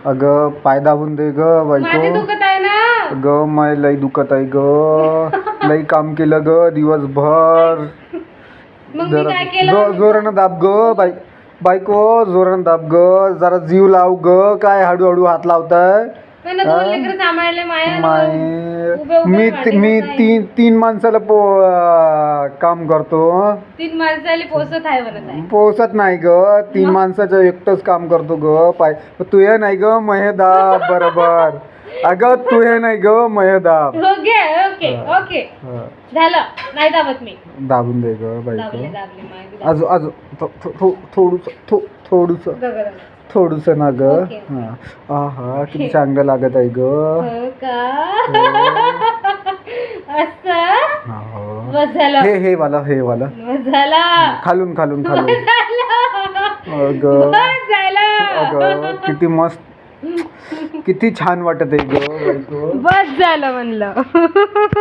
अगं पाय दाबून दे ग माझे बायको. दुखत आहे ना. ग माय लई दुखत आहे ग. लई काम केलं ग दिवसभर. मग मी काय केलं? जोरानं दाब ग बायको, जोरानं दाब ग. जरा जीव लाव ग. काय हळूहळू हात लावताय. मला दोन लेकरं सांभाळले मी तीन माणसाला काम करतो. 3 माणसाला पोसत आहे म्हणत आहे. पोसत नाही ग. 3 माणसाचं एकटंच काम करतो ग. पाय तू हे नाही ग महे दाब बरोबर. अगं तू हे नाही ग महे दाब. ओके ओके ओके झालं. नाही दाबत मी. दाबून दे ग बायको. दाबले अजून थोडूस ना ग. हा किती चांगलं लागत आहे ग. हो का? असं बस झालं. हे वाला बस झालं. खालून अगं किती मस्त, किती छान वाटत आहे ग बायको. बस झालं म्हणलं.